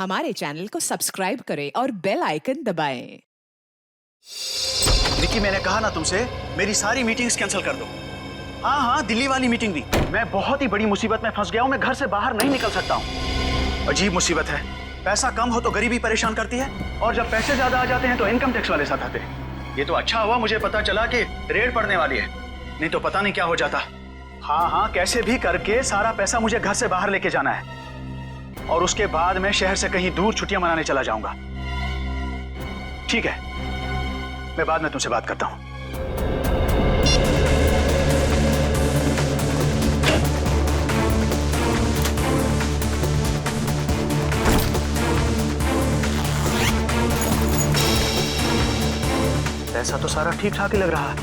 हमारे चैनल को सब्सक्राइब करें और बेल आइकन दबाएं। विकी, मैंने कहा ना तुमसे, मेरी सारी मीटिंग्स कैंसिल कर दो। हाँ, दिल्ली वाली मीटिंग भी। मैं बहुत ही बड़ी मुसीबत में फंस गया हूँ। मैं घर से बाहर नहीं निकल सकता हूँ। अजीब मुसीबत है। पैसा कम हो तो गरीबी परेशान करती है, और जब पैसे ज्यादा आ जाते हैं तो इनकम टैक्स वाले साथ आते हैं। ये तो अच्छा हुआ मुझे पता चला कि रेड पड़ने वाली है, नहीं तो पता नहीं क्या हो जाता। हाँ, कैसे भी करके सारा पैसा मुझे घर से बाहर लेके जाना है, और उसके बाद मैं शहर से कहीं दूर छुट्टियां मनाने चला जाऊंगा। ठीक है, मैं बाद में तुमसे बात करता हूं। ऐसा तो सारा ठीक ठाक ही लग रहा है।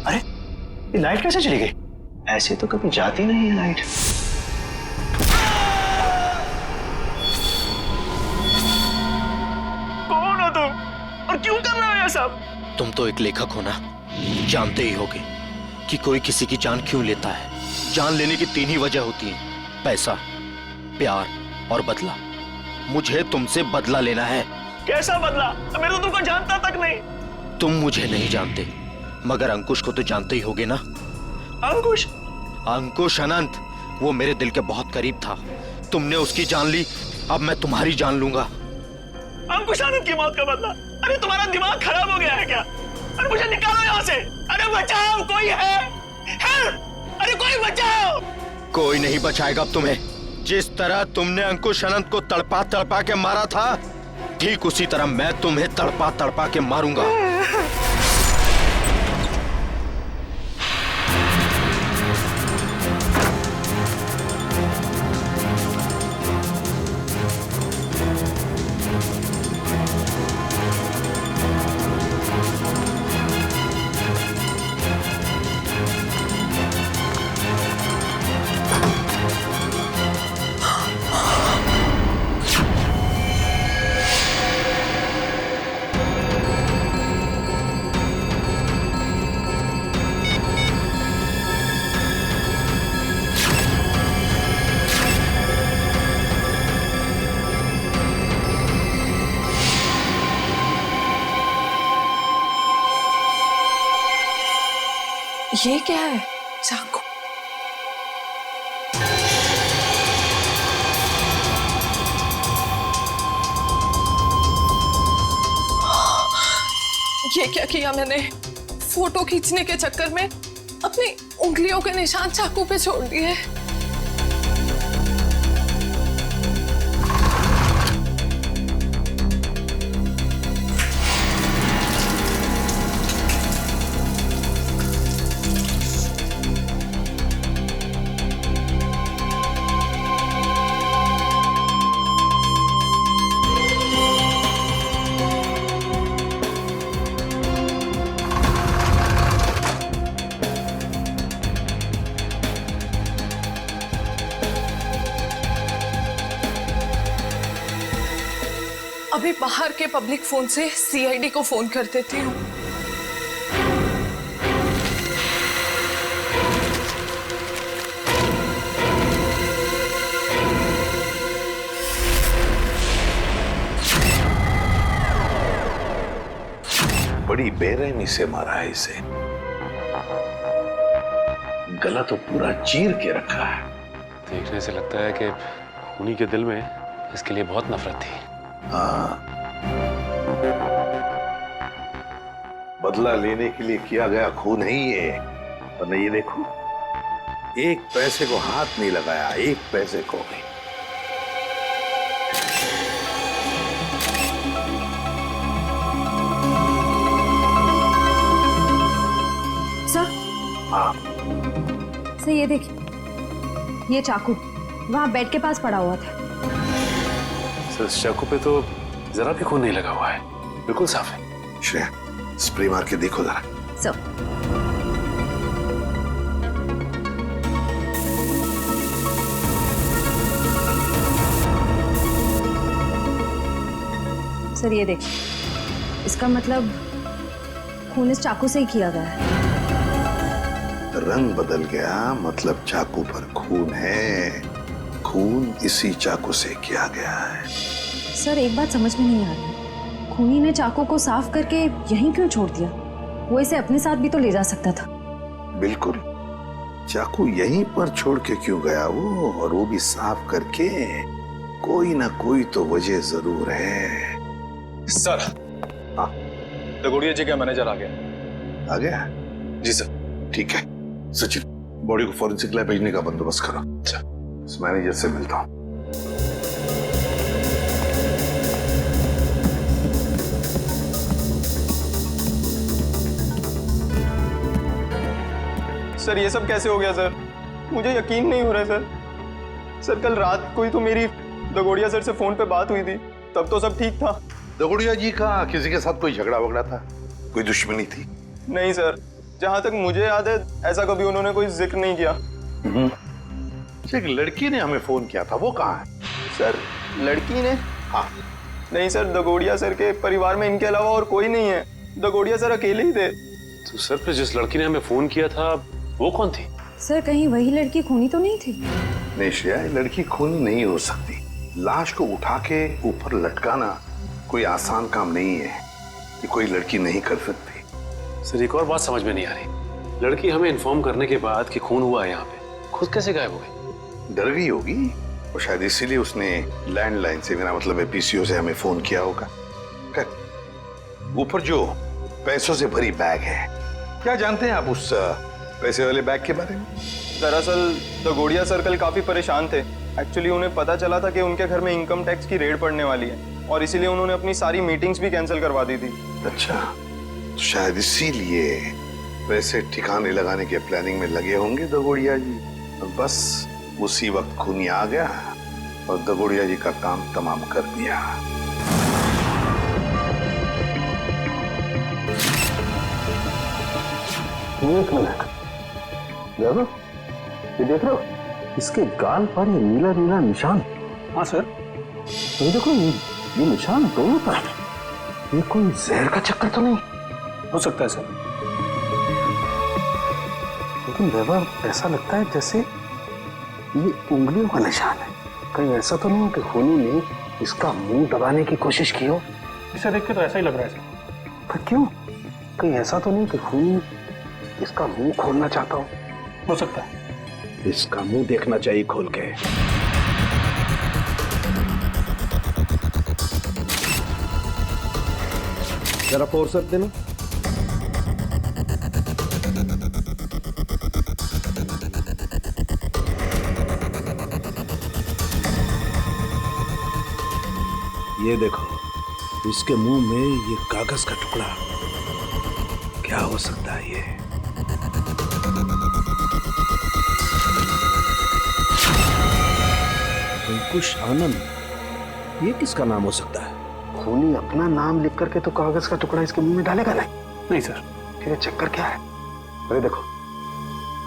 अरे, ये लाइट कैसे चली गई? ऐसे तो कभी जाती नहीं है लाइट। कौन हो तुम और क्यों कर रहे हो ये सब? तुम तो एक लेखक हो ना, जानते ही होगे कि कोई किसी की जान क्यों लेता है। जान लेने की 3 ही वजह होती है, पैसा, प्यार और बदला। मुझे तुमसे बदला लेना है। कैसा बदला? मैं तो तुमको जानता तक नहीं। तुम मुझे नहीं जानते, मगर अंकुश को तो जानते ही होगे ना। अंकुश? अंकुश अनंत, वो मेरे दिल के बहुत करीब था। तुमने उसकी जान ली, अब मैं तुम्हारी जान लूंगा। अंकुश आनंद की मौत का बदला? अरे तुम्हारा दिमाग खराब हो गया है क्या? अरे मुझे निकालो यहाँ से। अरे बचाओ, कोई है? हेल्प! अरे कोई बचाओ! कोई नहीं बचाएगा अब तुम्हें। जिस तरह तुमने अंकुश अनंत को तड़पा तड़पा के मारा था, ठीक उसी तरह मैं तुम्हें तड़पा तड़पा के मारूंगा। ये क्या है? चाकू? ये क्या किया मैंने? फोटो खींचने के चक्कर में अपनी उंगलियों के निशान चाकू पे छोड़ दिए। अभी बाहर के पब्लिक फोन से सीआईडी को फोन कर देती हूँ। बड़ी बेरहमी से मारा है इसे। गला तो पूरा चीर के रखा है। देखने से लगता है कि खूनी के दिल में इसके लिए बहुत नफरत थी। हाँ, बदला लेने के लिए किया गया खून है ये। वरना ये देखो, एक पैसे को हाथ नहीं लगाया, एक पैसे को भी। सर, हाँ, सर ये देखिए, ये चाकू वहाँ बेड के पास पड़ा हुआ था। सर, इस चाकू पे तो जरा भी खून नहीं लगा हुआ है, बिल्कुल साफ है। श्रेया, स्प्रे मार के देखो जरा। सर ये देखिए, इसका मतलब खून इस चाकू से ही किया गया है। रंग बदल गया मतलब चाकू पर खून है। खून इसी चाकू से किया गया है। सर एक बात समझ में नहीं आ रही, खूनी ने चाकू को साफ करके यहीं क्यों छोड़ दिया? वो इसे अपने साथ भी तो ले जा सकता था। बिल्कुल, चाकू यहीं पर छोड़ के क्यों गया वो, और वो भी साफ करके? कोई ना कोई तो वजह जरूर है। सर, हाँ दगोड़िया जी का मैनेजर आ गया। आ गया? जी सर। ठीक है सचिन, बॉडी को फॉरेंसिक लैब भेजने का बंदोबस्त करो। अच्छा। इस मैनेजर से मिलता हूं। सर ये सब कैसे हो गया सर? मुझे यकीन नहीं हो रहा है सर। सर कल रात को ही तो मेरी दगोड़िया सर से फोन पे बात हुई थी, तब तो सब ठीक था। दगोड़िया जी का किसी के साथ कोई झगड़ा वगड़ा था? कोई दुश्मनी थी? नहीं सर, जहां तक मुझे याद है ऐसा कभी उन्होंने कोई जिक्र नहीं किया। एक लड़की ने हमें फोन किया था, वो कहाँ है? सर लड़की ने? हाँ। नहीं सर, दगोड़िया सर के परिवार में इनके अलावा और कोई नहीं है। दगोड़िया सर अकेले ही थे। तो सर फिर जिस लड़की ने हमें फोन किया था वो कौन थी? सर कहीं वही लड़की खूनी तो नहीं थी? नहीं श्रेया, ये लड़की खूनी नहीं हो सकती। लाश को उठा के ऊपर लटकाना कोई आसान काम नहीं है, ये कोई लड़की नहीं कर सकती। सर एक और बात समझ में नहीं आ रही, लड़की हमें इन्फॉर्म करने के बाद कि खून हुआ है यहाँ पे, खुद कैसे गायब हो गई? डर गई होगी और शायद इसीलिए उसने लैंडलाइन से, मेरा मतलब है पीसीओ से, हमें फोन किया होगा। ऊपर जो पैसों से भरी बैग है, क्या जानते हैं आप उस पैसे वाले बैग के बारे में? दरअसल दगोड़िया सर कल काफी परेशान थे। एक्चुअली उन्हें पता चला था कि उनके घर में इनकम टैक्स की रेड पड़ने वाली है और इसीलिए उन्होंने अपनी सारी मीटिंग्स भी कैंसिल करवा दी थी। अच्छा, तो शायद इसीलिए पैसे ठिकाने लगाने के प्लानिंग में लगे होंगे दगोड़िया जी। और बस उसी वक्त खूनी आ गया और दगोड़िया जी का काम तमाम कर दिया। एक मिनट, देखो ये देख रहे हो, इसके गाल पर ये नीला नीला निशान। हाँ सर। तो देखो ये निशान दोनों पर। ये कोई जहर का चक्कर तो नहीं हो सकता है सर, लेकिन वैभव ऐसा लगता है जैसे ये उंगलियों का निशान है। कहीं ऐसा तो नहीं कि खूनी ने इसका मुंह दबाने की कोशिश की हो? इसे देख के तो ऐसा ही लग रहा है सर। पर क्यों? कहीं ऐसा तो नहीं कि खूनी इसका मुंह खोलना चाहता हो सकता है। इसका मुंह देखना चाहिए खोल के। जरा फोर्स देना। ये देखो, इसके मुंह में ये कागज का टुकड़ा, क्या हो सकता है ये? अंकुश आनंद, ये किसका नाम हो सकता है? खूनी अपना नाम लिख करके तो कागज का टुकड़ा इसके मुंह में डालेगा नहीं सर। फिर चक्कर क्या है? अरे देखो,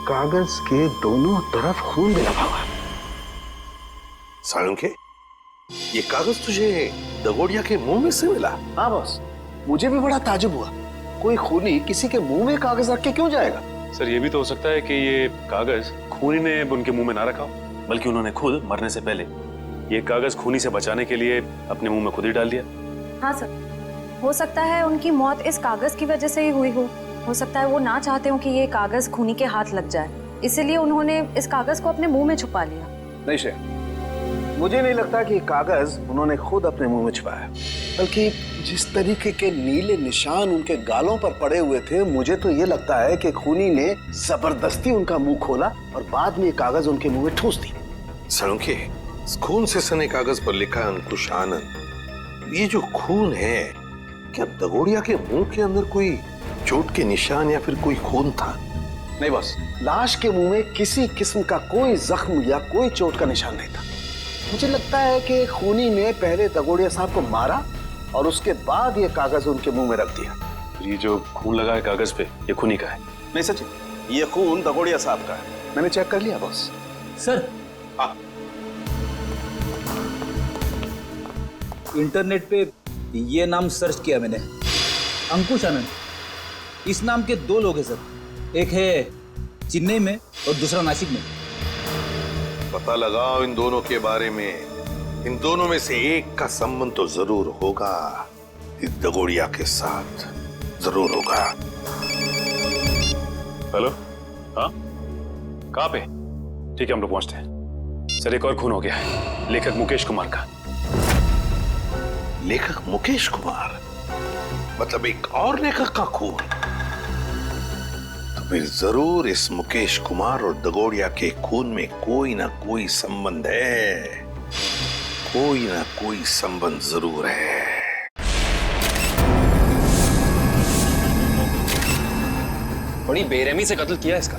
कागज के दोनों तरफ खून भी लगा हुआ है। साळुंखे, ये कागज तुझे दगोड़िया के मुंह में से मिला? हाँ बॉस, मुझे भी बड़ा ताजुब हुआ। कोई खूनी किसी के मुंह में कागज रख के क्यों जाएगा? सर ये भी तो हो सकता है कि ये कागज खूनी ने उनके मुंह में ना रखा हो, बल्कि उन्होंने खुद मरने से पहले ये कागज खूनी से बचाने के लिए अपने मुंह में खुद ही डाल दिया। हाँ सर, हो सकता है उनकी मौत इस कागज की वजह से ही हुई हो सकता है वो ना चाहते हो कि ये कागज खूनी के हाथ लग जाए, इसीलिए उन्होंने इस कागज को अपने मुंह में छुपा लिया। नहीं शे, मुझे नहीं लगता कि कागज उन्होंने खुद अपने मुंह में छुपाया, बल्कि जिस तरीके के नीले निशान उनके गालों पर पड़े हुए थे, मुझे तो ये लगता है कि खूनी ने जबरदस्ती उनका मुंह खोला और बाद में कागज उनके मुंह में ठूस दी। साळुंखे, खून से सने कागज पर लिखा अंकुश आनंद। ये जो खून है, क्या दगोड़िया के मुंह के अंदर कोई चोट के निशान या फिर कोई खून था? नहीं बस, लाश के मुंह में किसी किस्म का कोई जख्म या कोई चोट का निशान नहीं था। मुझे लगता है कि खूनी ने पहले दगोड़िया साहब को मारा और उसके बाद ये कागज उनके मुंह में रख दिया। ये जो खून लगा है कागज पे, ये खूनी का है? नहीं सचिन, ये खून दगोड़िया साहब का है। मैंने चेक कर लिया बॉस। सर, हाँ। इंटरनेट पे ये नाम सर्च किया मैंने, अंकुश आनंद। इस नाम के 2 लोग हैं सर। एक है चेन्नई में और दूसरा नासिक में। पता लगाओ इन दोनों के बारे में। इन दोनों में से एक का संबंध तो जरूर होगा, इस दगोड़िया के साथ जरूर होगा। हेलो, हाँ, कहाँ पे? ठीक है, हम लोग पहुंचते हैं। सर, एक और खून हो गया है, लेखक मुकेश कुमार का। लेखक मुकेश कुमार? मतलब एक और लेखक का खून? तो फिर जरूर इस मुकेश कुमार और दगोड़िया के खून में कोई ना कोई संबंध है, कोई ना कोई संबंध जरूर है। बड़ी बेरहमी से कत्ल किया इसका।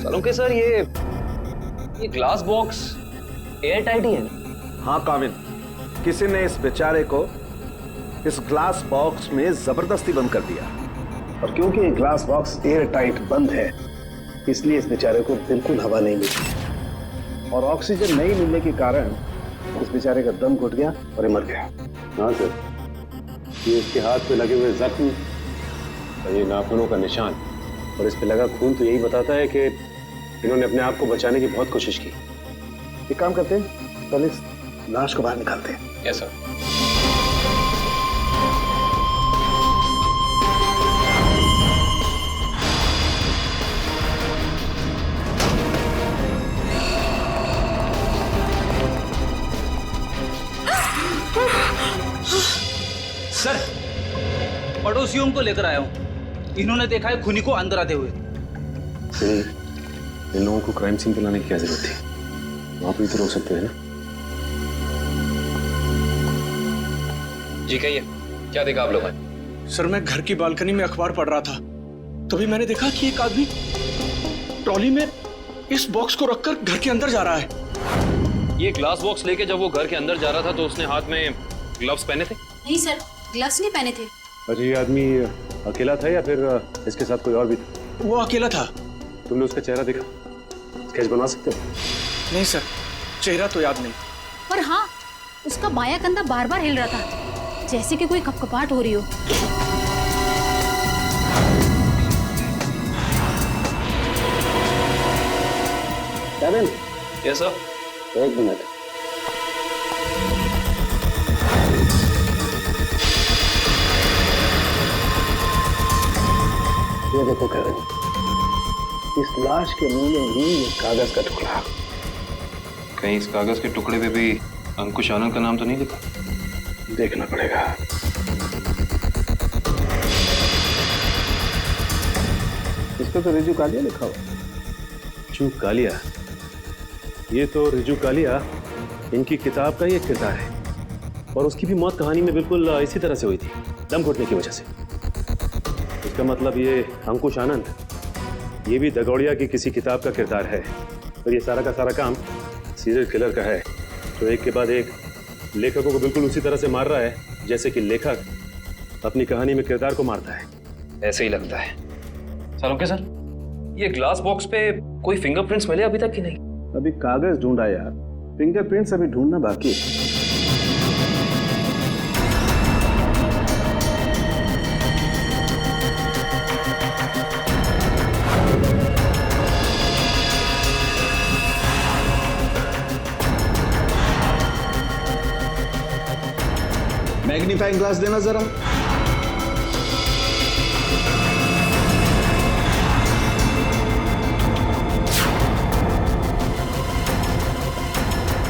सलोंके सर, ये ग्लास बॉक्स एयर टाइट ही है। हाँ काविन, किसी ने इस बेचारे को इस ग्लास बॉक्स में जबरदस्ती बंद कर दिया, और क्योंकि ये ग्लास बॉक्स एयर टाइट बंद है, इसलिए इस बेचारे को बिल्कुल हवा नहीं मिली, और ऑक्सीजन नहीं मिलने के कारण इस बेचारे का दम घुट गया और ये मर गया। हाँ सर, ये इसके हाथ पे लगे हुए जख्म और ये नाखूनों का निशान और इस पे लगा खून तो यही बताता है कि इन्होंने अपने आप को बचाने की बहुत कोशिश की। एक काम करते हैं, पहले इस लाश को बाहर निकालते हैं। Yes sir. सर, पड़ोसियों को लेकर आया हूँ। इन्होंने देखा है खूनी को अंदर आते हुए। इन लोगों को क्राइम सीन पे लाने की क्या जरूरत थी? वहां पर तो रोक सकते हैं ना। जी कहिए, क्या देखा आप लोगों ने? सर, मैं घर की बालकनी में अखबार पढ़ रहा था, तभी मैंने देखा कि एक आदमी ट्रॉली में इस बॉक्स को रखकर घर के अंदर जा रहा है। ये ग्लास बॉक्स लेके जब वो घर के अंदर जा रहा था तो उसने हाथ में ग्लव्स पहने थे? नहीं सर, ग्लव्स नहीं पहने थे। अच्छा, ये आदमी अकेला था या फिर इसके साथ कोई और भी था? वो अकेला था। तुमने उसका चेहरा देखा? स्केच बना सकते हो? नहीं सर, चेहरा तो याद नहीं। पर हाँ, उसका बायां कंधा बार बार हिल रहा था, जैसे कि कोई कपकपाहट हो रही हो। कैविन, यस सर। एक मिनट। ये देखो कैविन, इस लाश के मुंह में ही ये कागज का टुकड़ा। कहीं इस कागज के टुकड़े पे भी अंकुश आनंद का नाम तो नहीं लिखा? देखना पड़ेगा। इस पे तो रिजू कालिया लिखा हुआ। रिजू कालिया? ये तो रिजू कालिया इनकी किताब का ही एक किरदार है, और उसकी भी मौत कहानी में बिल्कुल इसी तरह से हुई थी, दम घुटने की वजह से। इसका मतलब ये अंकुश आनंद, ये भी दगोड़िया की किसी किताब का किरदार है, और ये सारा का सारा काम सीरियल किलर का है, तो एक के बाद एक लेखकों को बिल्कुल उसी तरह से मार रहा है जैसे कि लेखक अपनी कहानी में किरदार को मारता है। ऐसे ही लगता है। सलोंके सर, ये ग्लास बॉक्स पे कोई फिंगरप्रिंट्स मिले अभी तक कि नहीं? अभी कागज ढूंढा यार, फिंगरप्रिंट्स अभी ढूंढना बाकी है। मैग्नीफाइंग ग्लास देना जरा।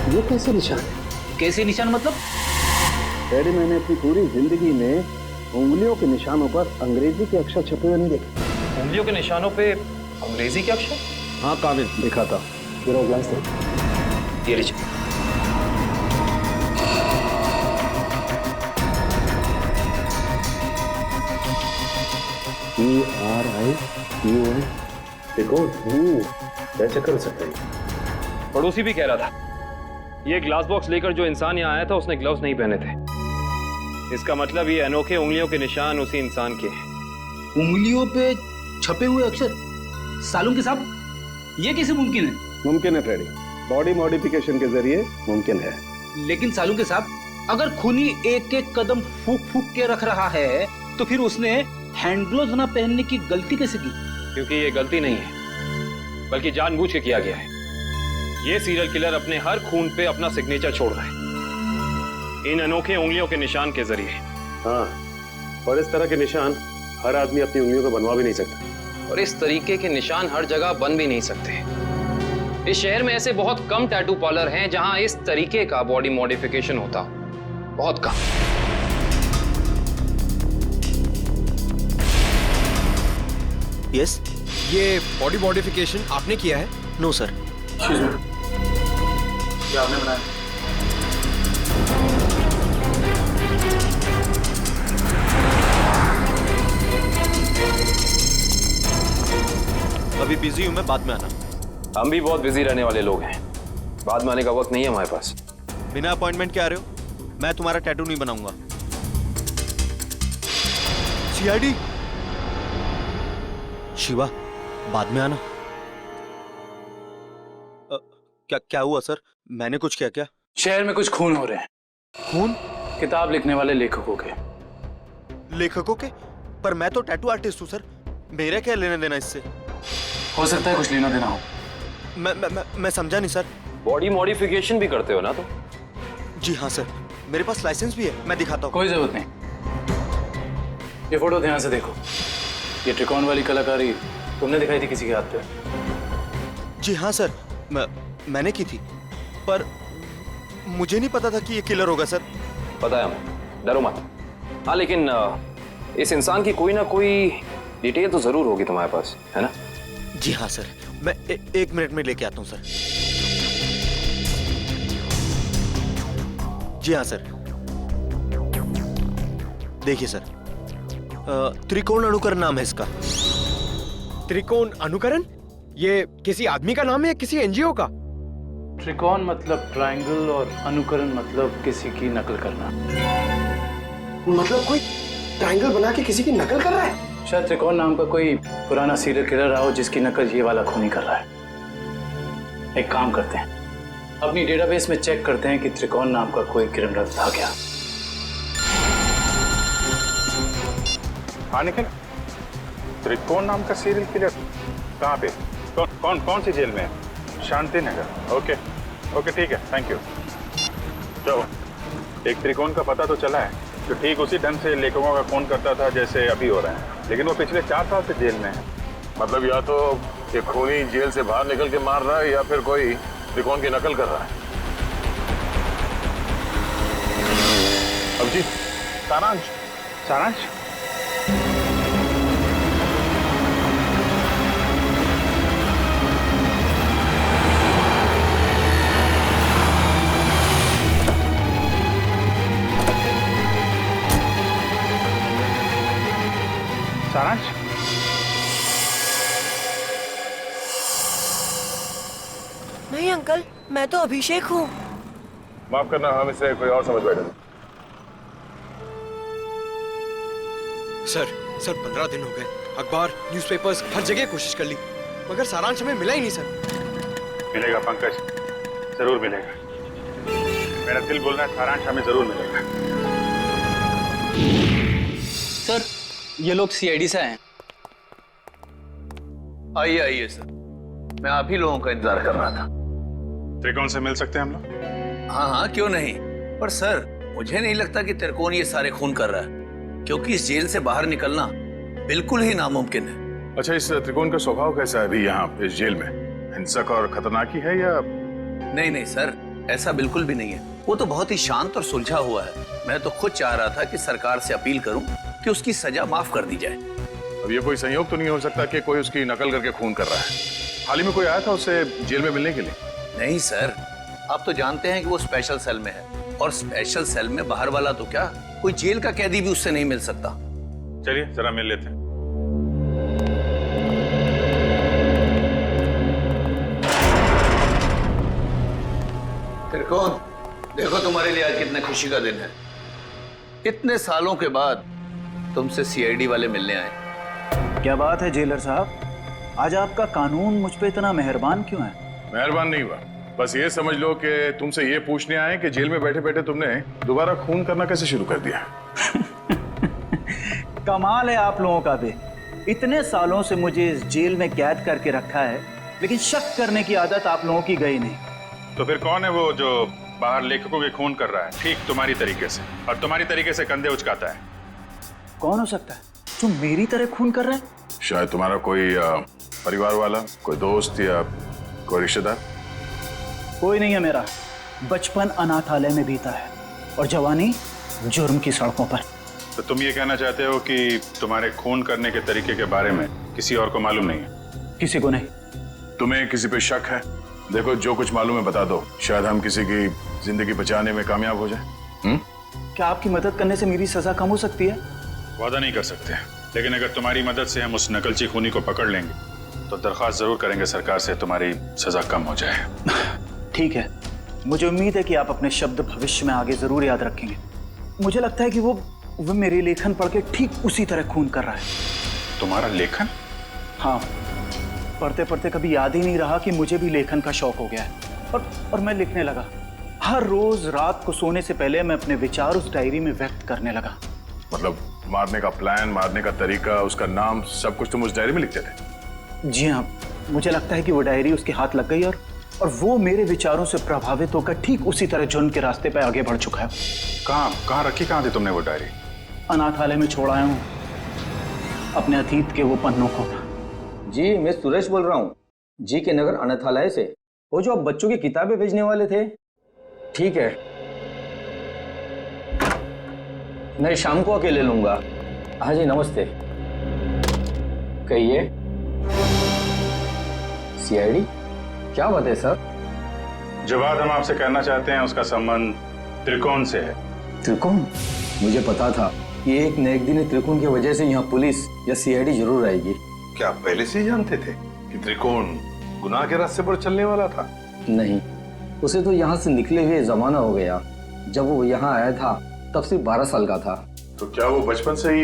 ये कैसे निशान है? कैसे निशान मतलब? डैडी, मैंने अपनी पूरी जिंदगी में उंगलियों के निशानों पर अंग्रेजी के अक्षर छपे हुए नहीं देखे। उंगलियों के निशानों पे अंग्रेजी के अक्षर? हाँ काविन, देखा था। जरा ग्लास दे। ये लीजिए। ERIUN देखो, कैसे कर सकते हैं? पड़ोसी भी कह रहा था, ये ग्लास बॉक्स लेकर जो इंसान यहाँ आया था उसने ग्लव्स नहीं पहने थे। इसका मतलब ये अनोखे उंगलियों के निशान उसी इंसान के हैं। उंगलियों पे छपे हुए अक्षर? सालुंके साहब, ये कैसे मुमकिन है? मुमकिन है फ्रेडी, बॉडी मॉडिफिकेशन के जरिए मुमकिन है। लेकिन सालुंके साहब, अगर खूनी एक एक कदम फूक फूक के रख रहा है तो फिर उसने हैंड ग्लोव्स ना पहनने की गलती कैसे की? क्योंकि ये गलती नहीं है, बल्कि जानबूझ के किया गया है। ये सीरियल किलर अपने हर खून पे अपना सिग्नेचर छोड़ रहा है, इन अनोखे उंगलियों के निशान के जरिए। हाँ, और इस तरह के निशान हर आदमी अपनी उंगलियों पे बनवा भी नहीं सकता, और इस तरीके के निशान हर जगह बन भी नहीं सकते। इस शहर में ऐसे बहुत कम टैटू पार्लर हैं जहां इस तरीके का बॉडी मॉडिफिकेशन होता, बहुत कम। यस, ये बॉडी मॉडिफिकेशन आपने किया है? No sir. क्या आपने बनाया? अभी बिजी हूं मैं, बाद में आना। हम भी बहुत बिजी रहने वाले लोग हैं, बाद में आने का वक्त नहीं है हमारे पास। बिना अपॉइंटमेंट के आ रहे हो? मैं तुम्हारा टैटू नहीं बनाऊंगा। सीआईडी शिवा, बाद में आना। क्या हुआ सर? मैंने कुछ किया क्या? शहर में कुछ खून हो रहे हैं। खून? किताब लिखने वाले लेखकों के। लेखकों के? पर मैं तो टैटू आर्टिस्ट हूँ सर, मेरा क्या लेना देना इससे? हो सकता है कुछ लेना देना हो। मैं समझा नहीं सर। बॉडी मॉडिफिकेशन भी करते हो ना तुम? जी हाँ सर, मेरे पास लाइसेंस भी है, मैं दिखाता हूँ। कोई जरूरत नहीं। ये फोटो ध्यान से देखो, ये त्रिकोण वाली कलाकारी तुमने दिखाई थी किसी के हाथ पे? जी हाँ सर, मैंने की थी, पर मुझे नहीं पता था कि ये किलर होगा सर। पता है हमें, डरो मत। हाँ, लेकिन इस इंसान की कोई ना कोई डिटेल तो जरूर होगी तुम्हारे पास, है ना? जी हाँ सर, मैं एक मिनट में लेके आता हूँ सर। जी हाँ सर, देखिए सर, त्रिकोण अनुकरण नाम है इसका। त्रिकोण अनुकरण? ये किसी आदमी का नाम है या किसी एनजीओ का? त्रिकोण मतलब ट्रायंगल और अनुकरण मतलब किसी की नकल करना। मतलब कोई ट्रायंगल बना के किसी की नकल कर रहा है? शायद त्रिकोण नाम का कोई पुराना सीरियल किलर रहा हो जिसकी नकल ये वाला खूनी कर रहा है। एक काम करते हैं, अपनी डेटाबेस में चेक करते हैं कि त्रिकोण नाम का कोई क्रिमिनल था क्या। हाँ निखिल, त्रिकोण नाम का सीरियल किलर कहाँ पे? कौन सी जेल में है? शांति नगर। ओके ठीक है, थैंक यू। चलो, एक त्रिकोण का पता तो चला है जो ठीक उसी ढंग से लेखकों का खून करता था जैसे अभी हो रहे हैं, लेकिन वो पिछले 4 साल से जेल में है। मतलब या तो ये खूनी जेल से बाहर निकल के मार रहा है या फिर कोई त्रिकोण की नकल कर रहा है। अभिजीत, सारांश नहीं अंकल, मैं तो अभिषेक हूँ। माफ करना, हम इसे कोई और समझ बैठे। सर 15 दिन हो गए, अखबार, न्यूज़पेपर्स, हर जगह कोशिश कर ली, मगर सारांश हमें मिला ही नहीं सर। मिलेगा पंकज, जरूर मिलेगा। मेरा दिल बोल रहा है सारांश हमें जरूर मिलेगा। सर, ये लोग सीआईडी से आए हैं। आइए सर, मैं आप ही लोगों का इंतजार कर रहा था। त्रिकोण से मिल सकते हैं हम लोग? हाँ, क्यों नहीं। पर सर, मुझे नहीं लगता कि त्रिकोण ये सारे खून कर रहा है, क्योंकि इस जेल से बाहर निकलना बिल्कुल ही नामुमकिन है। अच्छा, इस त्रिकोण का स्वभाव कैसा है अभी यहाँ इस जेल में? हिंसक और खतरनाक ही है या? नहीं सर, ऐसा बिल्कुल भी नहीं है। वो तो बहुत ही शांत और सुलझा हुआ है। मैं तो खुद चाह रहा था कि सरकार से अपील करूं कि उसकी सजा माफ कर दी जाए। अब ये कोई संयोग तो नहीं हो सकता कि कोई उसकी नकल करके खून कर रहा है? हाल ही में कोई आया था उससे जेल में मिलने के लिए? नहीं सर, आप तो जानते हैं कि वो स्पेशल सेल में है, और स्पेशल सेल में बाहर वाला तो क्या, कोई जेल का कैदी भी उससे नहीं मिल सकता। चलिए जरा मिल लेते हैं। त्रिकोण, देखो तुम्हारे लिए आज कितने खुशी का दिन है। इतने सालों के बाद तुमसे सीआईडी वाले मिलने आए। क्या बात है जेलर साहब, आज आपका कानून मुझ पे इतना मेहरबान क्यों है? मेहरबान नहीं हुआ, बस ये समझ लो कि तुमसे ये पूछने आए कि जेल में बैठे बैठे तुमने दोबारा खून करना कैसे शुरू कर दिया। कमाल है आप लोगों का भी, इतने सालों से मुझे इस जेल में कैद करके रखा है, लेकिन शक करने की आदत आप लोगों की गई नहीं। तो फिर कौन है वो जो बाहर लेखकों के खून कर रहा है ठीक तुम्हारी तरीके से, और तुम्हारी तरीके से कंधे उचकाता है? कौन हो सकता है जो मेरी तरह खून कर रहा है? शायद तुम्हारा कोई परिवार वाला, कोई दोस्त या कोई रिश्तेदार। कोई नहीं है मेरा। बचपन अनाथालय में बीता है और जवानी जुर्म की सड़कों पर। तो तुम ये कहना चाहते हो कि तुम्हारे खून करने के तरीके के बारे में किसी और को मालूम नहीं है? किसी को नहीं। तुम्हें किसी पे शक है? देखो, जो कुछ मालूम है बता दो, शायद हम किसी की जिंदगी बचाने में कामयाब हो जाए। क्या आपकी मदद करने से मेरी सजा कम हो सकती है? वादा नहीं कर सकते, लेकिन अगर तुम्हारी मदद से हम उस नकलची खूनी को पकड़ लेंगे तो दरख्वास्त जरूर करेंगे सरकार से तुम्हारी सजा कम हो जाए। ठीक है, मुझे उम्मीद है कि आप अपने शब्द भविष्य में आगे जरूर याद रखेंगे। मुझे लगता है कि वो मेरे लेखन पढ़ के ठीक उसी तरह खून कर रहा है। तुम्हारा लेखन? हाँ, पढ़ते पढ़ते कभी याद ही नहीं रहा कि मुझे भी लेखन का शौक हो गया है, और मैं लिखने लगा। हर रोज रात को सोने से पहले मैं अपने विचार उस डायरी में व्यक्त करने लगा। मतलब मारने का प्लान, मारने का तरीका, उसका नाम, सब कुछ तुम उस डायरी में लिखते थे? जी हाँ, मुझे लगता है कि वो डायरी उसके हाथ लग गई और वो मेरे विचारों से प्रभावित होकर ठीक उसी तरह जुर्म के रास्ते पर आगे बढ़ चुका है। कहाँ रखी थी तुमने वो डायरी? अनाथालय में छोड़ आया हूँ अपने अतीत के वो पन्नों को। जी, मैं सुरेश बोल रहा हूँ, जी के नगर अनाथालय से। वो जो आप बच्चों की किताबें भेजने वाले थे। ठीक है, मैं शाम को आके ले लूंगा। हाँ जी, नमस्ते। कहिए। सीआईडी? क्या बात है सर? जो बात हम आपसे कहना चाहते हैं उसका संबंध त्रिकोण से है। त्रिकोण? मुझे पता था कि एक न एक दिन त्रिकोण की वजह से यहाँ पुलिस या सीआईडी जरूर आएगी। क्या आप पहले से ही जानते थे कि त्रिकोण गुनाह के रास्ते पर चलने वाला था? नहीं, उसे तो यहाँ से निकले हुए जमाना हो गया। जब वो यहाँ आया था तब सिर्फ 12 साल का था। तो क्या वो बचपन से ही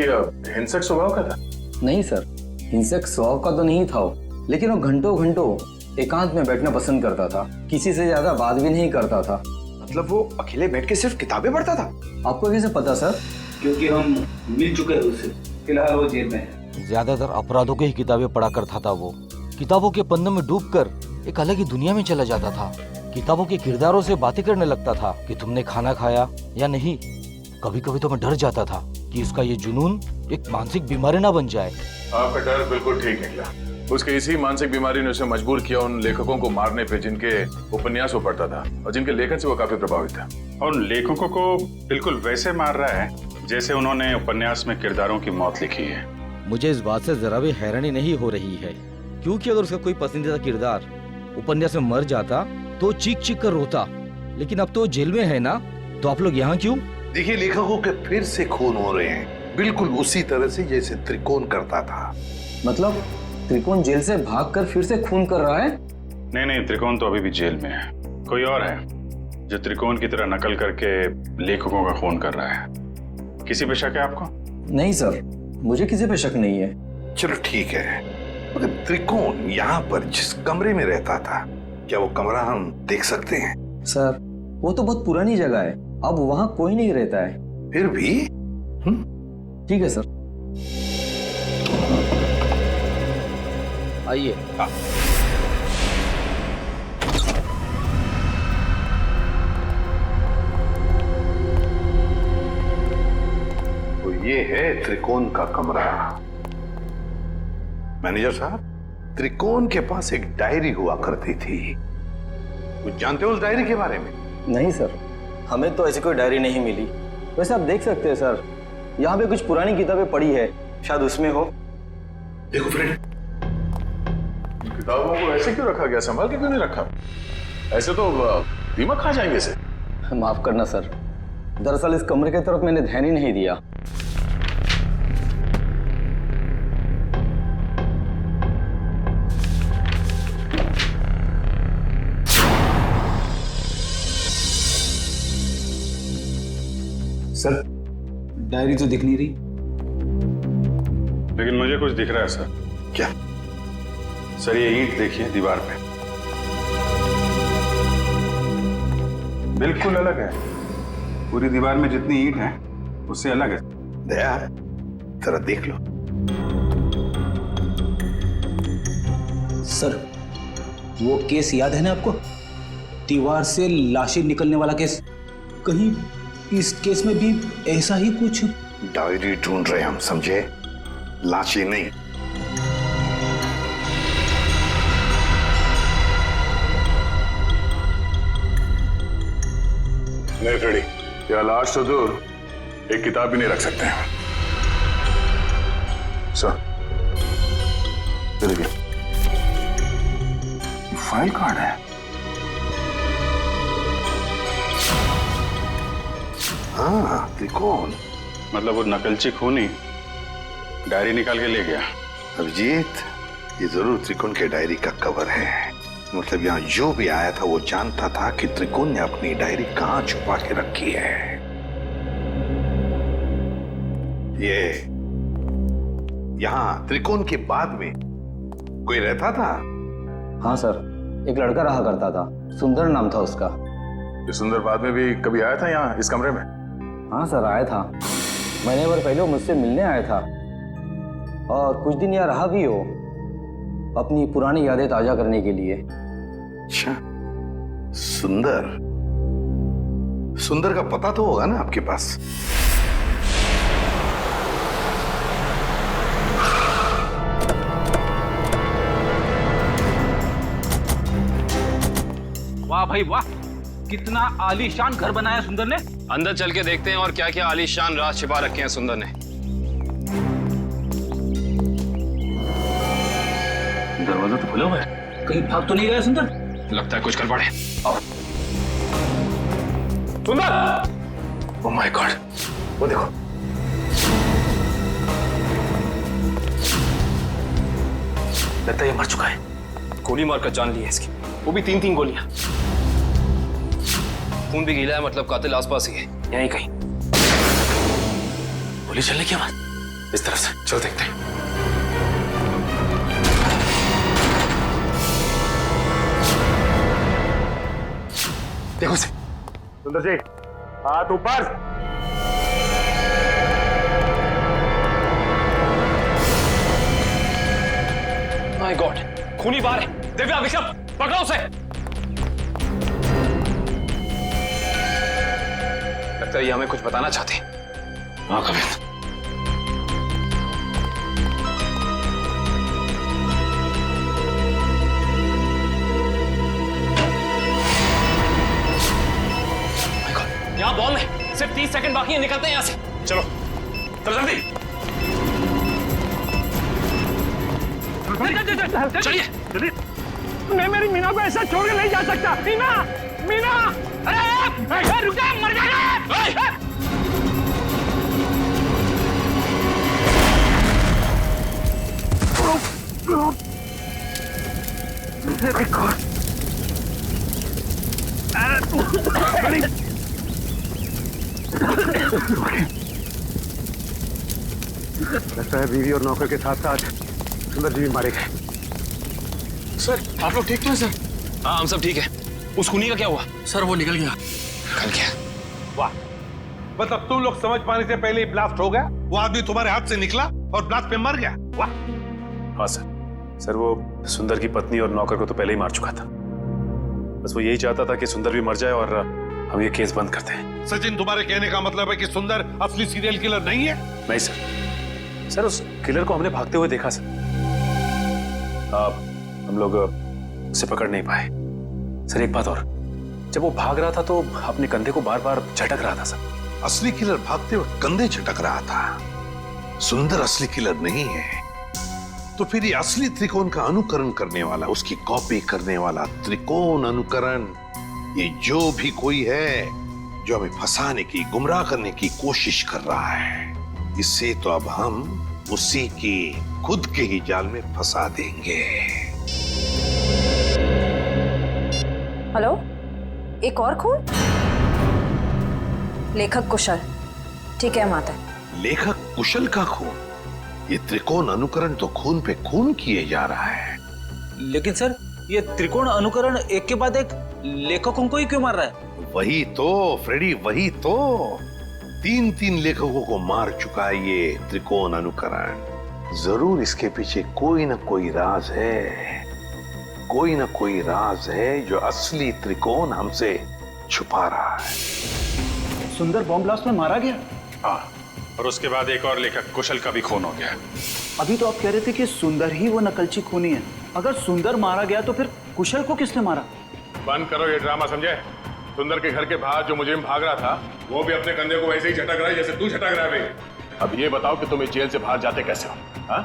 हिंसक स्वभाव का था? नहीं सर, हिंसक स्वभाव का तो नहीं था वो, लेकिन वो घंटों घंटों एकांत में बैठना पसंद करता था। किसी से ज्यादा बात भी नहीं करता था। मतलब वो अकेले बैठ के सिर्फ किताबें पढ़ता था? आपको कैसे पता सर? क्योंकि हम मिल चुके हैं उससे। फिलहाल वो जेल में है। ज्यादातर अपराधों की ही किताबें पढ़ा करता था वो। किताबों के पन्नों में डूबकर एक अलग ही दुनिया में चला जाता था। किताबों के किरदारों से बातें करने लगता था कि तुमने खाना खाया या नहीं। कभी कभी तो मैं डर जाता था कि उसका ये जुनून एक मानसिक बीमारी ना बन जाए। आपका डर बिल्कुल ठीक निकला। उसके इसी मानसिक बीमारी ने उसे मजबूर किया उन लेखकों को मारने पे जिनके उपन्यास वो पढ़ता था और जिनके लेखन से वो काफी प्रभावित था। और उन लेखकों को बिल्कुल वैसे मार रहा है जैसे उन्होंने उपन्यास में किरदारों की मौत लिखी है। मुझे इस बात से जरा भी हैरानी नहीं हो रही है, क्योंकि अगर उसका कोई पसंदीदा किरदार उपन्यास में मर जाता तो चीख चीख कर रोता, लेकिन अब तो जेल में है ना, तो आप लोग यहाँ क्यों? देखिए, लेखकों के फिर से खून हो रहे हैं, बिल्कुल उसी तरह से जैसे त्रिकोण करता था। मतलब त्रिकोण जेल से भागकर फिर से खून कर रहा है? नहीं, त्रिकोण तो अभी भी जेल में है। कोई और है जो त्रिकोण की तरह नकल करके लेखकों का खून कर रहा है। किसी पे शक है आपको? नहीं सर, मुझे किसी पे शक नहीं है। चलो ठीक है, मगर त्रिकोण यहाँ पर जिस कमरे में रहता था, क्या वो कमरा हम देख सकते हैं? सर, वो तो बहुत पुरानी जगह है, अब वहाँ कोई नहीं रहता है। फिर भी ठीक है सर, आइए। तो ये है त्रिकोण का कमरा। मैनेजर साहब, त्रिकोण के पास एक डायरी हुआ करती थी, कुछ जानते हो उस डायरी के बारे में? नहीं सर, हमें तो ऐसी कोई डायरी नहीं मिली। वैसे आप देख सकते हैं सर, यहाँ पे कुछ पुरानी किताबें पड़ी है, शायद उसमें हो। देखो फ्रेंड, किताबों को ऐसे क्यों रखा गया? संभाल के क्यों नहीं रखा? ऐसे तो दीमक खा जाएंगे इसे। माफ करना सर, दरअसल इस कमरे की तरफ मैंने ध्यान ही नहीं दिया। सर, डायरी तो दिख नहीं रही। लेकिन मुझे कुछ दिख रहा है सर। क्या? सर, ये ईंट देखिए दीवार पे, बिल्कुल अलग है। पूरी दीवार में जितनी ईंट है उससे अलग है। दया, जरा देख लो। सर, वो केस याद है ना आपको? दीवार से लाशें निकलने वाला केस। कहीं इस केस में भी ऐसा ही कुछ? डायरी ढूंढ रहे हम, समझे? लाशें नहीं। नहीं फ्रेडी, यह लाश तो दूर, एक किताब भी नहीं रख सकते हैं। सर, देखिए, फाइल कार्ड है। हाँ, त्रिकोण। मतलब वो नकलची खूनी डायरी निकाल के ले गया। अभिजीत, ये जरूर त्रिकोण के डायरी का कवर है। मतलब यहाँ जो भी आया था वो जानता था कि त्रिकोण ने अपनी डायरी कहाँ छुपा के रखी है। ये यहाँ त्रिकोण के बाद में कोई रहता था? हाँ सर, एक लड़का रहा करता था, सुंदर नाम था उसका। ये सुंदर बाद में भी कभी आया था यहाँ इस कमरे में? हाँ सर, आया था। महीने भर पहले वो मुझसे मिलने आया था और कुछ दिन यहाँ रहा भी हो, अपनी पुरानी यादें ताजा करने के लिए। अच्छा, सुंदर। सुंदर का पता तो होगा ना आपके पास? वाह भाई वाह, कितना आलीशान घर बनाया सुंदर ने। अंदर चल के देखते हैं और क्या क्या आलीशान राज छिपा रखे हैं सुंदर ने। दरवाजा तो खुला हुआ है, कहीं भाग तो नहीं गया सुंदर? लगता है कुछ कर पड़े। सुंदर! ओह माय गॉड, वो देखो। लगता है ये मर चुका है। गोली मारकर जान ली है इसकी, वो भी 3-3 गोलियां। खून भी गीला है, मतलब कातिल आसपास ही है, यहीं कहीं। गोली चलने की आवाज इस तरफ से, चलो देखते हैं। देखो इसे। सुंदर जी, हाथ ऊपर। माय गॉड, खूनी बाहर है। दिव्या, विक्रम, पकड़ो उसे। लगता है ये हमें कुछ बताना चाहते हैं। हाँ कविंद। यहाँ बॉल है, सिर्फ 30 सेकंड बाकी है, निकलते हैं यहाँ से। चलो, चलो जल्दी। चलिए जल्दी। मैं मेरी मीना को ऐसा छोड़ के नहीं जा सकता। मीना, मीना, अरे रुक जा, मर जाएगा। लगता है बीवी और नौकर के साथ साथ सुंदर जी भी मारे गए। सर, आप लोग ठीक तो हैं सर? हाँ, हम सब ठीक है। उस खूनी का क्या हुआ? सर, वो निकल गया। निकल गया? वाह, मतलब तुम लोग समझ पाने से पहले ही ब्लास्ट हो गया। वो आदमी तुम्हारे हाथ से निकला और ब्लास्ट पे मर गया। वाह। हाँ सर, वो सुंदर की पत्नी और नौकर को तो पहले ही मार चुका था। बस वो यही चाहता था कि सुंदर भी मर जाए और हम ये केस बंद करते हैं। सचिन, तुम्हारे कहने का मतलब है कि सुंदर असली सीरियल किलर नहीं है? नहीं सर, उस किलर को हमने भागते हुए देखा सर। हम लोग उसे पकड़ नहीं पाए। सर एक बात और, जब वो भाग रहा था तो अपने कंधे को बार बार झटक रहा था सर। असली किलर भागते वक्त कंधे झटक रहा था। सुंदर असली किलर नहीं है। तो फिर ये असली त्रिकोण का अनुकरण करने वाला, उसकी कॉपी करने वाला त्रिकोण अनुकरण, ये जो भी कोई है जो हमें फंसाने की, गुमराह करने की कोशिश कर रहा है, इससे तो अब हम उसी की खुद के ही जाल में फंसा देंगे। हेलो, एक और खून? लेखक कुशल। ठीक है माता। लेखक कुशल का खून? ये त्रिकोण अनुकरण तो खून पे खून किए जा रहा है। लेकिन सर, ये त्रिकोण अनुकरण एक के बाद एक लेखकों को ही क्यों मार रहा है? वही तो फ्रेडी, वही तो। 3-3 लेखकों को मार चुका है ये त्रिकोण अनुकरण। जरूर इसके पीछे कोई ना कोई राज है। कोई ना कोई राज है जो असली त्रिकोण हमसे छुपा रहा है। सुंदर बॉम्ब ब्लास्ट में मारा गया? हाँ, और उसके बाद एक और लेखक कुशल का भी खून हो गया। अभी तो आप कह रहे थे कि सुंदर ही वो नकलची खूनी है। अगर सुंदर मारा गया तो फिर कुशल को किसने मारा? बंद करो ये ड्रामा, समझे? सुंदर के घर के बाहर जो मुजरिम भाग रहा था वो भी अपने कंधे को वैसे ही झटक रहा है जैसे तू झटक रहा है। अब ये बताओ कि तुम इस जेल से बाहर जाते कैसे हो? हाँ?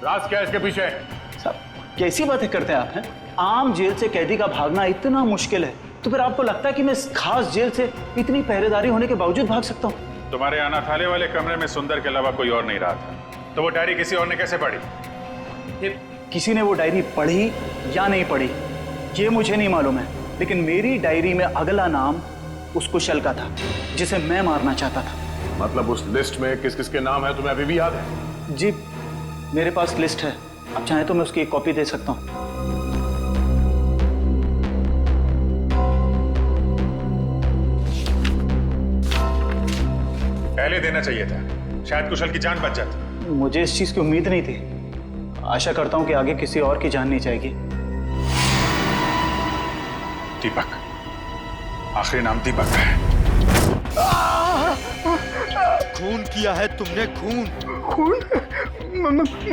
राज क्या है इसके पीछे? साहब कैसी बातें करते हैं आप हैं? आम जेल से कैदी का भागना इतना मुश्किल है तो फिर आपको लगता है कि मैं इस खास जेल से इतनी पहरेदारी होने के बावजूद भाग सकता हूँ? तुम्हारे अनाथालय वाले कमरे में सुंदर के अलावा कोई और नहीं रहा था, तो वो डायरी किसी और ने कैसे पढ़ी? किसी ने वो डायरी पढ़ी या नहीं पढ़ी ये मुझे नहीं मालूम है, लेकिन मेरी डायरी में अगला नाम उस कुशल का था जिसे मैं मारना चाहता था। मतलब उस लिस्ट में किस किस के नाम है तुम्हें अभी भी याद है? जी मेरे पास लिस्ट है, आप चाहें तो मैं उसकी एक कॉपी दे सकता हूँ। पहले देना चाहिए था, शायद कुशल की जान बच जाती। मुझे इस चीज की उम्मीद नहीं थी। आशा करता हूं कि आगे किसी और की जान नहीं जाएगी। दीपक, आखिरी नाम दीपक है। खून किया है तुमने, खून। खून?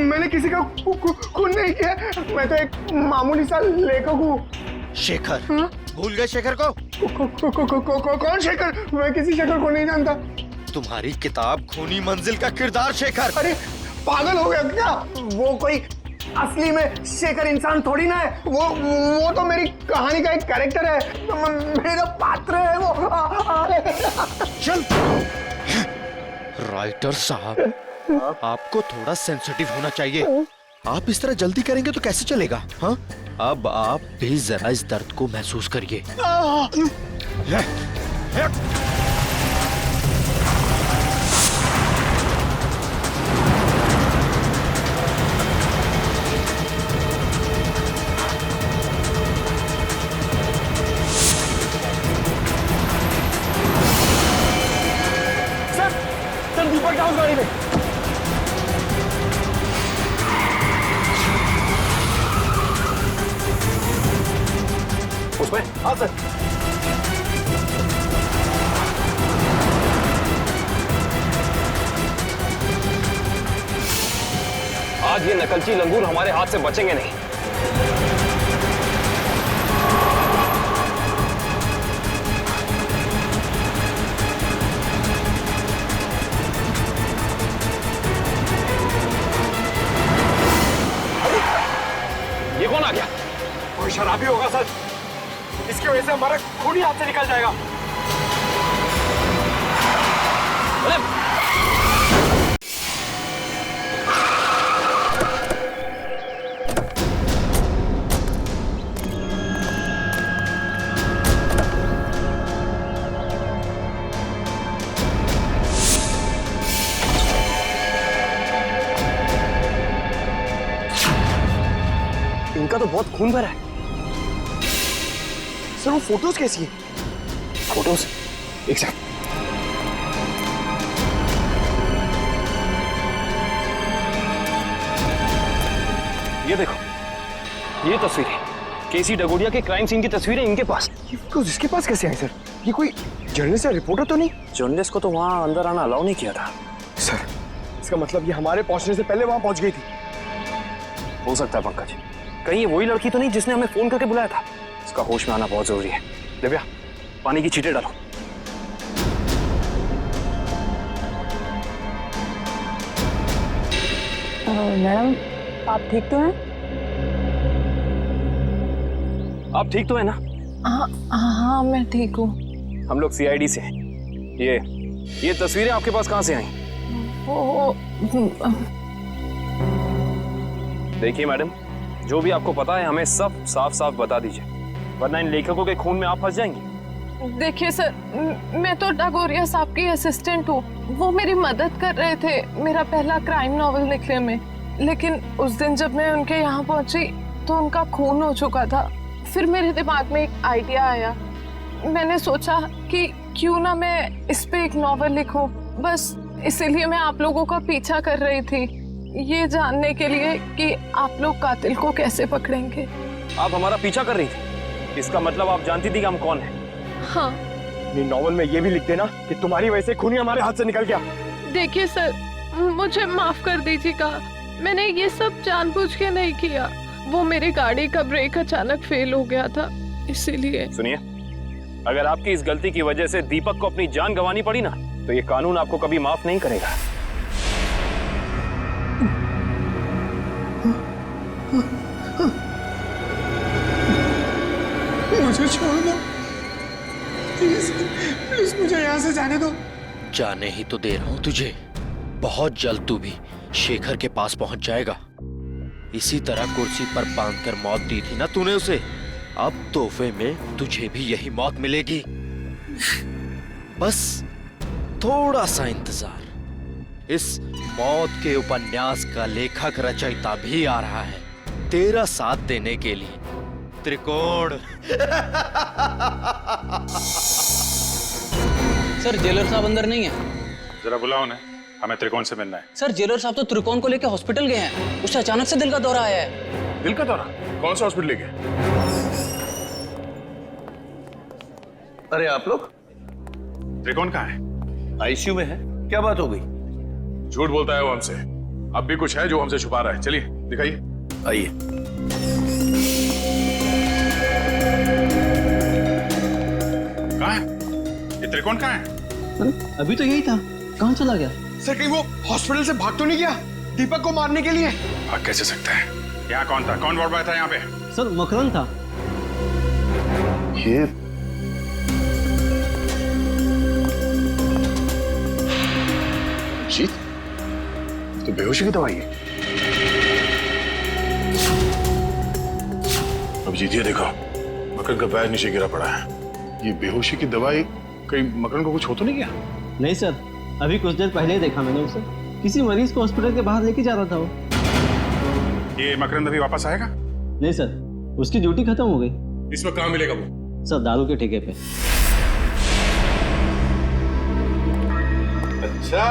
मैंने किसी का खून नहीं किया, मैं तो एक मामूली सा लेखक हूँ। शेखर? भूल गए शेखर को? कौन शेखर? मैं किसी शेखर को नहीं जानता। तुम्हारी किताब खूनी मंजिल का किरदार शेखर। अरे पागल हो गया क्या? वो कोई असली में शेखर इंसान थोड़ी ना है, वो तो मेरी कहानी का एक कैरेक्टर है, मेरा पात्र है वो। चल राइटर साहब, आपको थोड़ा सेंसिटिव होना चाहिए। आप इस तरह जल्दी करेंगे तो कैसे चलेगा? हाँ, अब आप भी जरा इस दर्द को महसूस करिए। सर दीपक डाउन गाड़ी में। उसमें? हाँ सर। आज ये नकलची लंगूर हमारे हाथ से बचेंगे नहीं। ये कौन आ गया? कोई शराबी होगा सर, इसकी वजह से हमारा खून ही हाथ से निकल जाएगा। अरे इनका तो बहुत खून भरा है। सर वो फोटोज कैसी है? फोटोज? एक सेकंड। ये देखो, ये तस्वीरें केसी डगोडिया के क्राइम सीन की तस्वीरें इनके पास। ये फोटोज इसके पास कैसे आई सर? ये कोई जर्नलिस्ट या रिपोर्टर तो नहीं? जर्नलिस्ट को तो वहां अंदर आना अलाउ नहीं किया था सर। इसका मतलब ये हमारे पहुंचने से पहले वहां पहुंच गई थी। हो सकता है पंकज, कहीं ये वही लड़की तो नहीं जिसने हमें फोन करके बुलाया था? इसका होश में आना बहुत जरूरी है। दिव्या, पानी की छींटे डालो। मैडम आप ठीक तो हैं? आप ठीक तो है ना? हाँ मैं ठीक हूँ। हम लोग सीआईडी से हैं। ये तस्वीरें आपके पास कहाँ से आई? देखिए मैडम, जो भी आपको पता है हमें सब साफ साफ बता दीजिए, वरना इन लेखकों के खून में आप फंस जाएंगी। देखिए सर, मैं तो डगोरिया साहब की असिस्टेंट हूँ। वो मेरी मदद कर रहे थे मेरा पहला क्राइम नॉवेल लिखने में, लेकिन उस दिन जब मैं उनके यहाँ पहुंची तो उनका खून हो चुका था। फिर मेरे दिमाग में एक आइडिया आया, मैंने सोचा कि क्यों ना मैं इस पे एक नॉवेल लिखूं। बस इसीलिए मैं आप लोगों का पीछा कर रही थी, ये जानने के लिए कि आप लोग कातिल को कैसे पकड़ेंगे। आप हमारा पीछा कर रही थी, इसका मतलब आप जानती थी कि हम कौन हैं। हाँ। अपनी नॉवल में ये भी लिख देना कि तुम्हारी वजह से खूनी हमारे हाथ से निकल गया। देखिए सर, मुझे माफ कर दीजिएगा, मैंने ये सब जानबूझ के नहीं किया। वो मेरी गाड़ी का ब्रेक अचानक फेल हो गया था, इसीलिए। सुनिए, अगर आपकी इस गलती की वजह से दीपक को अपनी जान गंवानी पड़ी ना, तो ये कानून आपको कभी माफ नहीं करेगा। मुझे छोड़ दो प्लीज, प्लीज मुझे यहाँ से जाने दो। जाने ही तो दे रहा हूं तुझे। बहुत जल्द तू भी शेखर के पास पहुंच जाएगा। इसी तरह कुर्सी पर बांधकर मौत दी थी ना तूने उसे, अब तोहफे में तुझे भी यही मौत मिलेगी। बस थोड़ा सा इंतजार। इस मौत के उपन्यास का लेखक रचयिता भी आ रहा है तेरा साथ देने के लिए। त्रिकोण। सर जेलर साहब अंदर नहीं है। जरा बुलाओ उन्हें, हमें त्रिकोण से मिलना है। सर जेलर साहब तो त्रिकोण को लेकर हॉस्पिटल गए हैं, उसे अचानक से दिल का दौरा आया है। दिल का दौरा? कौन सा हॉस्पिटल ले गए? अरे आप लोग? त्रिकोण कहाँ है? आईसीयू में है। क्या बात हो गई? झूठ बोलता है वो हमसे। अब भी कुछ है जो हमसे छुपा रहा है। चलिए दिखाइए। आइए। कहाँ है ये त्रिकोण? कहाँ है? अभी तो यही था, कहाँ चला गया? सर कहीं वो हॉस्पिटल से भाग तो नहीं गया दीपक को मारने के लिए? भाग कैसे सकता है? यहाँ कौन था? कौन वार्ड बॉय था यहाँ पे? सर मकरंद था। ये अभिजीत, तो बेहोशी की दवाई है। अभिजीत ये देखो, मकरंद का पैर नीचे गिरा पड़ा है। ये बेहोशी की दवाई कहीं मकरंद को कुछ हो तो नहीं गया? नहीं सर, अभी कुछ देर पहले ही देखा मैंने उसे, किसी मरीज को हॉस्पिटल के बाहर लेके जा रहा था वो। ये मकरंद अभी वापस आएगा? नहीं सर, उसकी ड्यूटी खत्म हो गई। इसमें कहाँ मिलेगा वो? सर दारू के ठेके पे। अच्छा,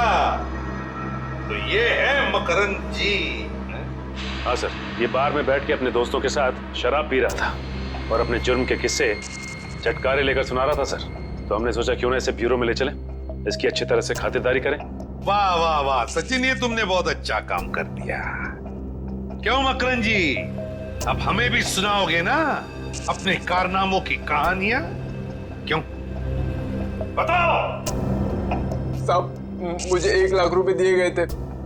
तो ये है मकरंद जी। हाँ सर, ये बार में बैठ के अपने दोस्तों के साथ शराब पी रहा था और अपने जुर्म के किस्से चटकारे लेकर सुना रहा था सर। तो हमने सोचा क्यों ना इसे ब्यूरो में ले चलें, इसकी अच्छी तरह से खातिरदारी करें। वाह वाह वाह सचिन, ये तुमने बहुत अच्छा काम कर दिया। क्यों मकरंद जी, अब हमें भी सुनाओगे ना अपने कारनामों की कहानियां? क्यों, बताओ। साहब, मुझे 1 लाख रुपए दिए गए थे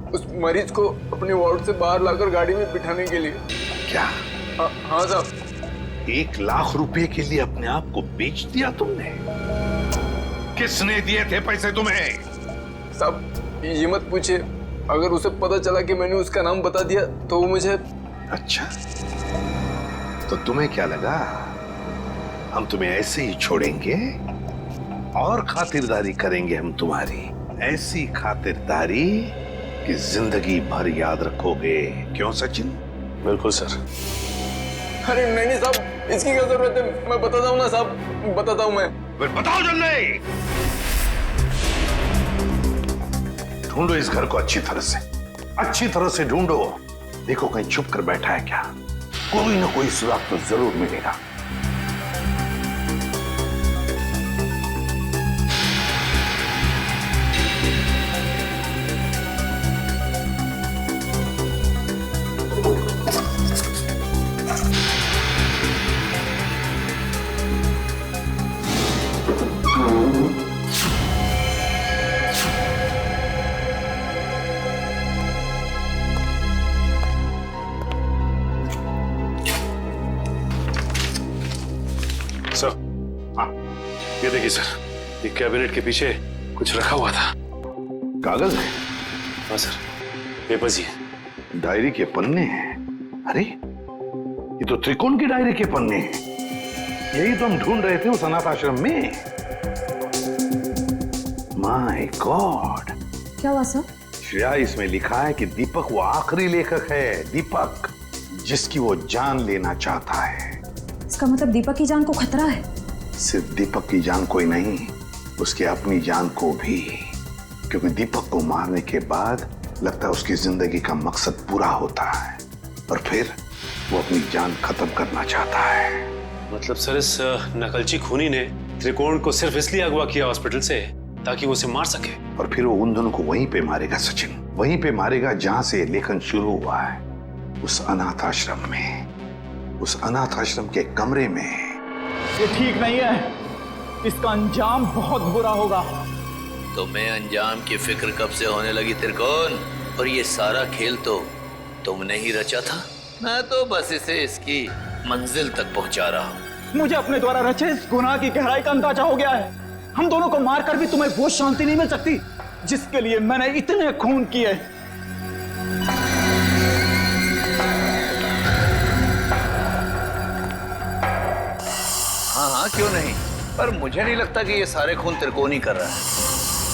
उस मरीज को अपने वार्ड से बाहर लाकर गाड़ी में बिठाने के लिए। क्या? हाँ साहब। 1 लाख रुपए के लिए अपने आप को बेच दिया तुमने? किसने दिए थे पैसे तुम्हें? साहब ये मत पूछिए, अगर उसे पता चला कि मैंने उसका नाम बता दिया तो वो मुझे। अच्छा, तो तुम्हें क्या लगा हम तुम्हें ऐसे ही छोड़ेंगे? और खातिरदारी करेंगे हम तुम्हारी, ऐसी खातिरदारी कि जिंदगी भर याद रखोगे। क्यों सचिन? बिल्कुल सर। अरे नहीं साहब, इसकी क्या जरूरत है, मैं बताता हूँ ना साहब, बताता हूँ मैं। फिर बताओ जल्दी। ढूंढो इस घर को अच्छी तरह से ढूंढो। देखो कहीं छुप कर बैठा है क्या? कोई ना कोई सुराग तो जरूर मिलेगा। सर, हाँ ये देखिए सर, ये कैबिनेट के पीछे कुछ रखा हुआ था। कागज है? हाँ सर, पेपर्स ही है। डायरी के पन्ने हैं। अरे ये तो त्रिकोण की डायरी के पन्ने हैं। यही तो हम ढूंढ रहे थे उस अनाथ आश्रम में। My God. क्या हुआ सर? श्रेया, इसमें लिखा है कि दीपक वो आखिरी लेखक है, दीपक जिसकी वो जान लेना चाहता है। इसका मतलब दीपक की जान को खतरा है? सिर्फ दीपक की जान को ही नहीं, उसकी अपनी जान को भी। क्योंकि दीपक को मारने के बाद लगता है उसकी जिंदगी का मकसद पूरा होता है, और फिर वो अपनी जान खत्म करना चाहता है। मतलब सर इस नकलची खूनी ने त्रिकोण को सिर्फ इसलिए अगवा किया हॉस्पिटल से ताकि वो उसे मार सके। और फिर वो उन दोनों को वहीं पे मारेगा सचिन, वहीं पे मारेगा जहां से लेखन शुरू हुआ है, उस अनाथ आश्रम में, उस अनाथ आश्रम के कमरे में। ये ठीक नहीं है, इसका अंजाम बहुत बुरा होगा। तुम्हें अंजाम की फिक्र कब से होने लगी त्रिकोण? और ये सारा खेल तो तुमने ही रचा था। मैं तो बस इसे इसकी मंजिल तक पहुंचा रहा हूँ। मुझे अपने द्वारा रचे इस गुनाह की गहराई का अंदाजा हो गया है। हम दोनों को मारकर भी तुम्हें वो शांति नहीं मिल सकती जिसके लिए मैंने इतने खून किए। हाँ हाँ क्यों नहीं, पर मुझे नहीं लगता कि ये सारे खून त्रिकोण ही कर रहा है।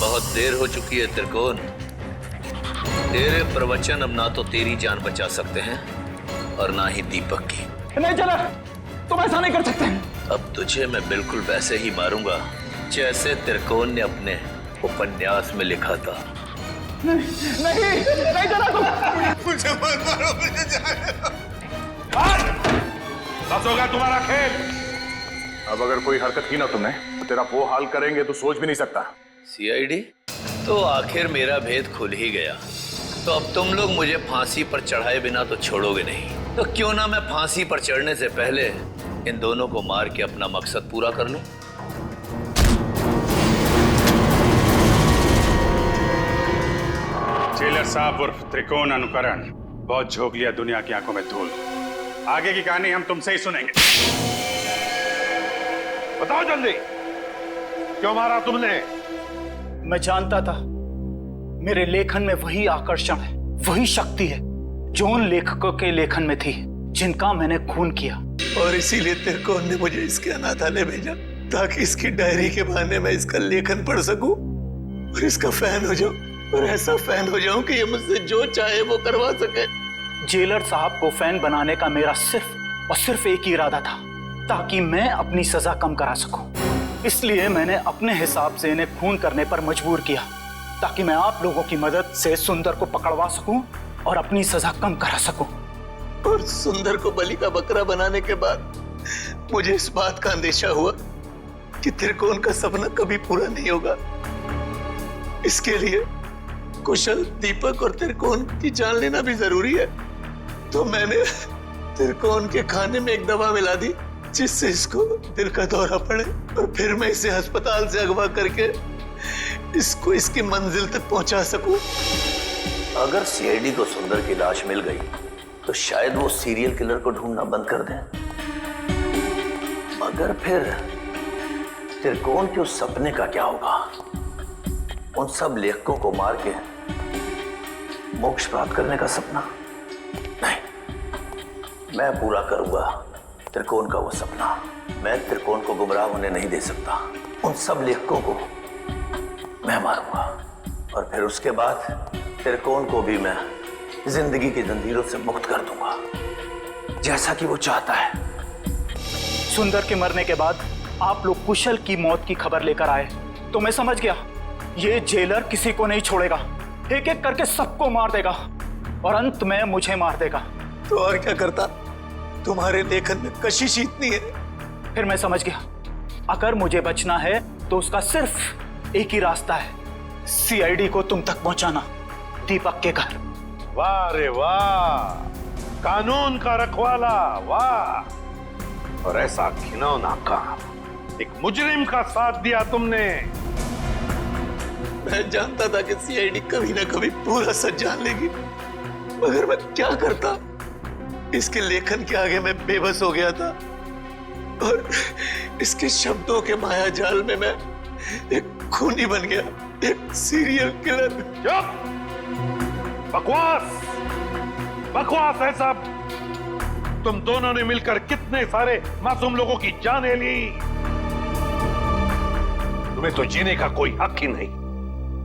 बहुत देर हो चुकी है त्रिकोण। तेरे प्रवचन अब ना तो तेरी जान बचा सकते हैं और ना ही दीपक की। नहीं चला, तुम ऐसा नहीं कर सकते। अब तुझे मैं बिल्कुल वैसे ही मारूंगा जैसे त्रिकोण ने अपने उपन्यास में लिखा था। नहीं चला तुम। मुझे मत मारो, मुझे जाने दो। बस होगा तुम्हारा खेल। अब अगर कोई हरकत की ना तुमने तो तेरा वो हाल करेंगे तो सोच भी नहीं सकता। सीआईडी, तो आखिर मेरा भेद खुल ही गया। तो अब तुम लोग मुझे फांसी पर चढ़ाए बिना तो छोड़ोगे नहीं। तो क्यों ना मैं फांसी पर चढ़ने से पहले इन दोनों को मार के अपना मकसद पूरा कर लूं। जेलर साहब उर्फ त्रिकोण अनुकरण बहुत झोंक लिया दुनिया की आंखों में धूल। आगे की कहानी हम तुमसे ही सुनेंगे। बताओ जल्दी, क्यों मारा तुमने? मैं जानता था मेरे लेखन में वही आकर्षण है, वही शक्ति है जो उन लेखकों के लेखन में थी जिनका मैंने खून किया। और इसीलिए त्रिकोण ने मुझे इसके अनाथालय भेजा ताकि इसकी डायरी के बहाने मैं इसका लेखन पढ़ सकूं और इसका फैन हो जाऊं, और ऐसा फैन हो जाऊं कि ये मुझसे जो चाहे वो करवा सके। जेलर साहब को फैन बनाने का मेरा सिर्फ और सिर्फ एक ही इरादा था, ताकि मैं अपनी सजा कम करा सकूं। इसलिए मैंने अपने हिसाब से इन्हें खून करने पर मजबूर किया ताकि मैं आप लोगों की मदद से सुंदर को पकड़वा सकूं और अपनी सजा कम करा सकूं। और सुंदर को बलि का बकरा बनाने के बाद मुझे इस बात का अंदेशा हुआ कि त्रिकोण का सपना कभी पूरा नहीं होगा। इसके लिए कुशल, दीपक और त्रिकोण की जान लेना भी जरूरी है। तो मैंने त्रिकोण के खाने में एक दवा मिला दी जिससे इसको दिल का दौरा पड़े, और फिर मैं इसे अस्पताल से अगवा करके इसको इसकी मंजिल तक पहुंचा सकूं। अगर सीआईडी को सुंदर की लाश मिल गई तो शायद वो सीरियल किलर को ढूंढना बंद कर दें, मगर फिर त्रिकोण के उस सपने का क्या होगा? उन सब लेखकों को मार के मोक्ष प्राप्त करने का सपना? नहीं, मैं पूरा करूंगा त्रिकोण का वो सपना। मैं त्रिकोण को गुमराह होने नहीं दे सकता। उन सब लेखकों को मैं मारूंगा और फिर उसके बाद त्रिकोण को भी मैं जिंदगी की जंजीरों से मुक्त कर दूंगा, जैसा कि वो चाहता है। सुंदर के मरने के बाद आप लोग कुशल की मौत की खबर लेकर आए तो मैं समझ गया ये जेलर किसी को नहीं छोड़ेगा, एक एक करके सबको मार देगा और अंत में मुझे मार देगा। तो और क्या करता? तुम्हारे लेखन में कशिश इतनी है। फिर मैं समझ गया अगर मुझे बचना है तो उसका सिर्फ एक ही रास्ता है, सीआईडी को तुम तक पहुंचाना, दीपक के घर। वाह रे वाह, कानून का रखवाला, वाह। और ऐसा घिनौना काम, एक मुजरिम का साथ दिया तुमने। मैं जानता था कि सीआईडी कभी ना कभी पूरा सच जान लेगी, मगर मैं क्या करता? इसके लेखन के आगे मैं बेबस हो गया था और इसके शब्दों के माया जाल में मैं एक खूनी बन गया, एक सीरियल किलर। बकवास, बकवास है सब। तुम दोनों ने मिलकर कितने सारे मासूम लोगों की जानें ली। तुम्हें तो जीने का कोई हक ही नहीं।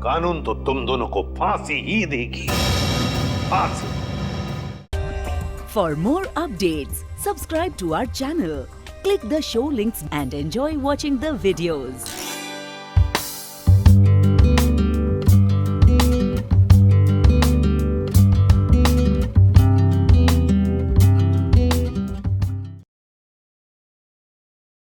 कानून तो तुम दोनों को फांसी ही देगी, फांसी। For more updates, subscribe to our channel, click the show links and enjoy watching the videos.